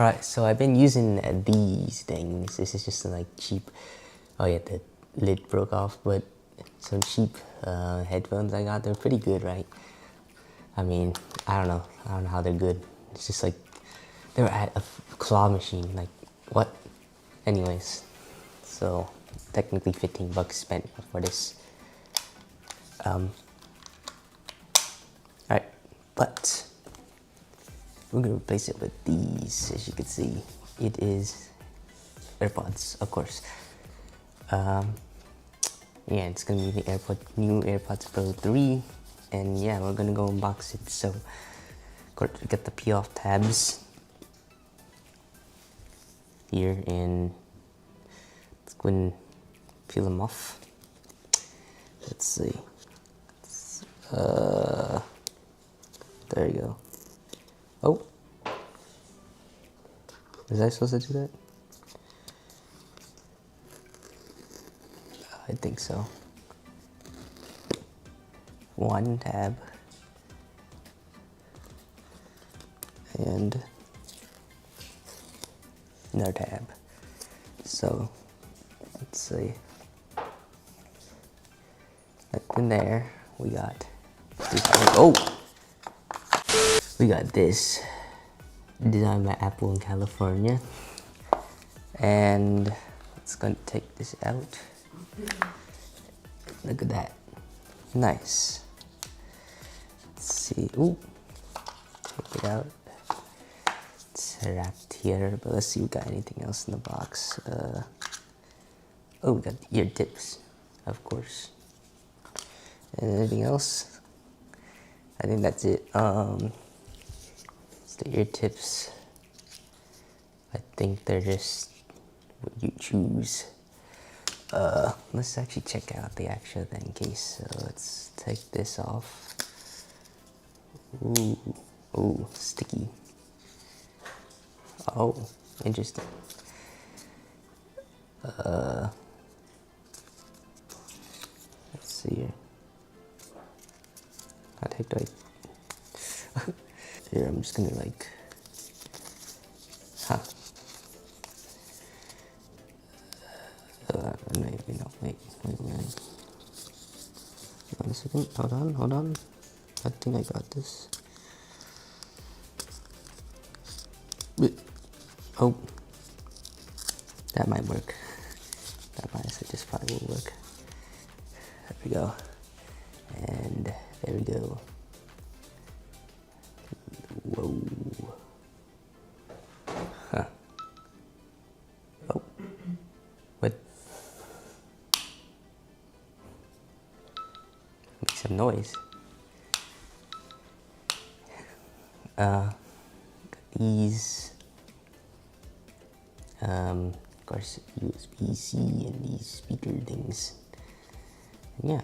Alright, so I've been using these things. This is just like cheap, oh yeah, the lid broke off, but some cheap headphones I got. They're pretty good, right? I mean, I don't know how they're good. It's just like, they were at a claw machine, like, what? Anyways, so technically 15 bucks spent for this. Alright, but we're gonna replace it with these. As you can see, it is AirPods, of course. Yeah, it's gonna be the new AirPods Pro 3, and yeah, we're gonna go unbox it. So, get the peel-off tabs here, and let's go and peel them off. Let's see. There you go. Oh, was I supposed to do that? I think so. One tab and another tab. So let's see. In there we got we got this designed by Apple in California, and it's gonna take this out. Look at that, nice. Let's see. Ooh, take it out. It's wrapped here, but let's see if we got anything else in the box. Oh, we got the ear tips, of course. And anything else? I think that's it. It's the ear tips. I think they're just what you choose. Let's actually check out the actual thing case. So let's take this off. Ooh, sticky. Oh, interesting. Let's see here. I take like here. I'm just gonna like, maybe no. Wait. One second. Hold on. I think I got this. Oh, that might work. This probably will work. There we go. And there we go. Whoa. Huh. Oh. What? Make some noise. Got these. Of course, USB-C and these speaker things. And yeah.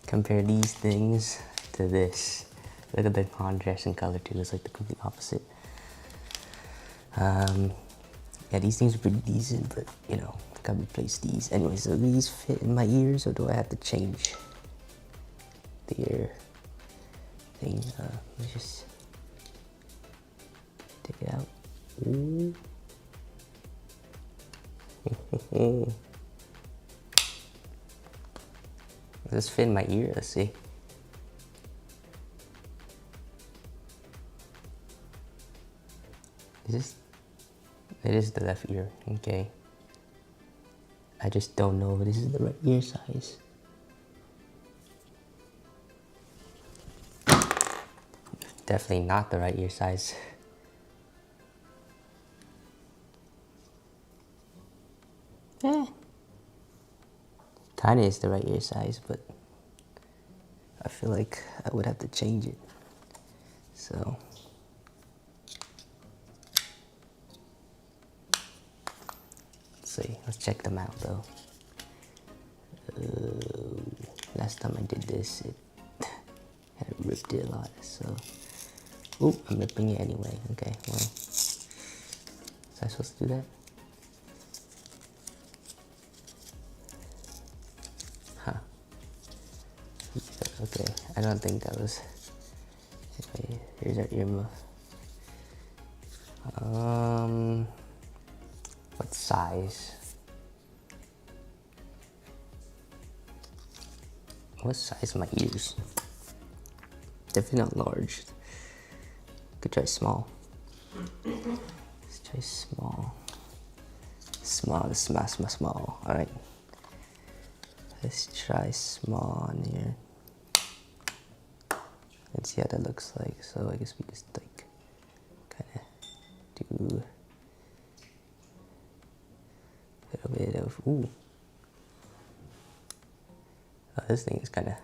Compare these things to this. Look at the contrast and color too. It's like the complete opposite. Yeah, these things are pretty decent, but you know, I gotta replace these. Anyway, so these fit in my ears, or do I have to change the ear thing? Let's just take it out. Ooh. Does this fit in my ear? Let's see. It is the left ear, okay. I just don't know if this is the right ear size. Definitely not the right ear size. Kinda is the right ear size, but I feel like I would have to change it. So let's see. Let's check them out though. Last time I did this, it had ripped it a lot. So, ooh, I'm ripping it anyway. Okay, well, was I supposed to do that? Okay, I don't think that was. Anyway, here's our earmuff. What size? What size are my ears? Definitely not large. Could try small. Let's try small. Small. Alright. Let's try small on here. Let's see how that looks like. So I guess we just like kinda do a little bit of ooh. Oh, this thing is kinda,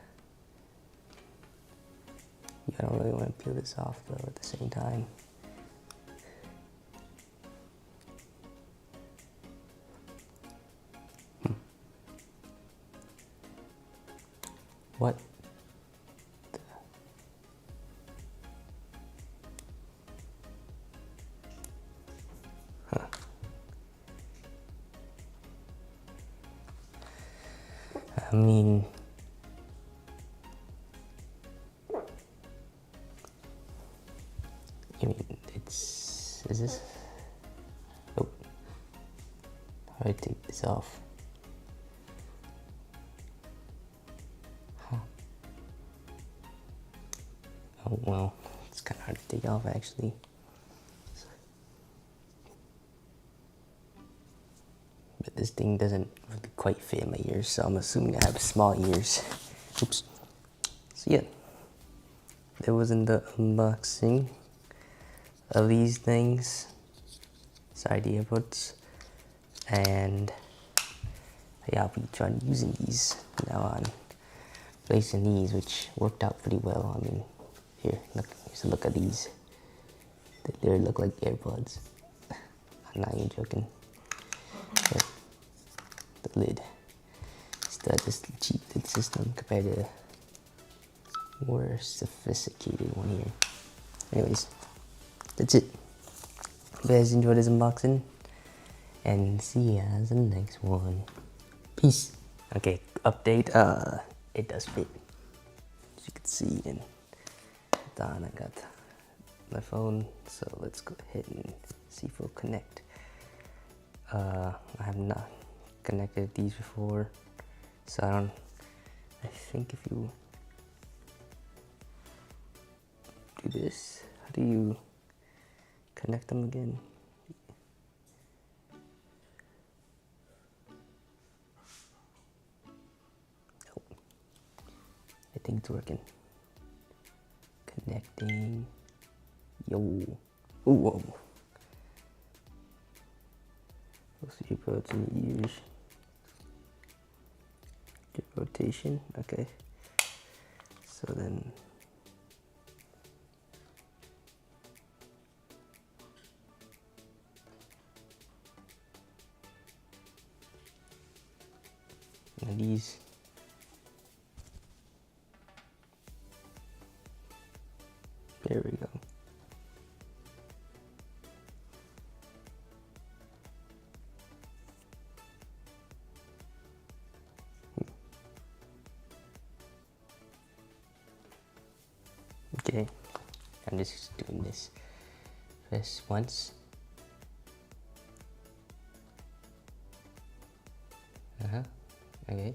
I don't really want to peel this off though at the same time. What? Huh. I mean, is this? Oh, how do I take this off? Huh. Oh well, it's kind of hard to take off actually. But this thing doesn't really quite fit in my ears, so I'm assuming I have small ears. Oops. So yeah, that wasn't the unboxing of these things. Sorry, the AirPods. And yeah, I'll be trying using these now on, placing these, which worked out pretty well. I mean, here, look, here's a look at these. They look like AirPods. I'm not even joking. But the lid, still this cheap lid system compared to the more sophisticated one here. Anyways, that's it. Hope you guys enjoyed this unboxing, and see you guys in the next one. Peace. Okay, update. It does fit, as you can see, and done. I got my phone, so let's go ahead and see if it'll connect. I have not connected these before, so I think if you do this, how do you connect them again? Nope. I think it's working. Connecting. Yo. Ooh, whoa. Those AirPods in the ears. Get rotation. Okay. So then. And these. There we go. Okay, I'm just doing this. Press once. Okay.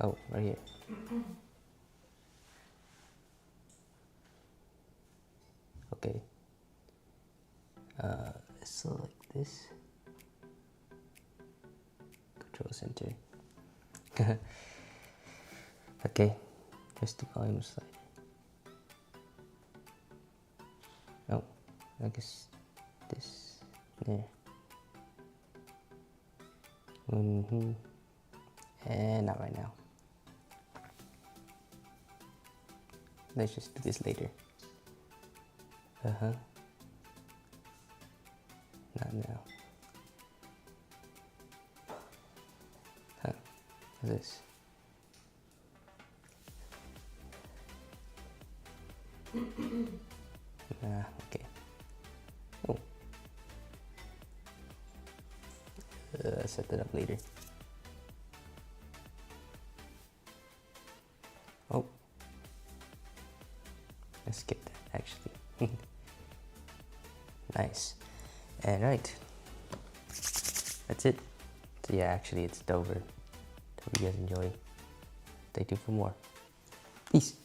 Oh, right here. Okay. So like this. Control center. Okay, here's the volume slider. Oh, I guess this there. And not right now. Let's just do this later. Not now. Huh? What's this? Okay. Oh. Set that up later. Oh. Let's skip that. actually. Nice. And right, that's it. So yeah, actually it's over. Hope you guys enjoy. Stay tuned for more. Peace.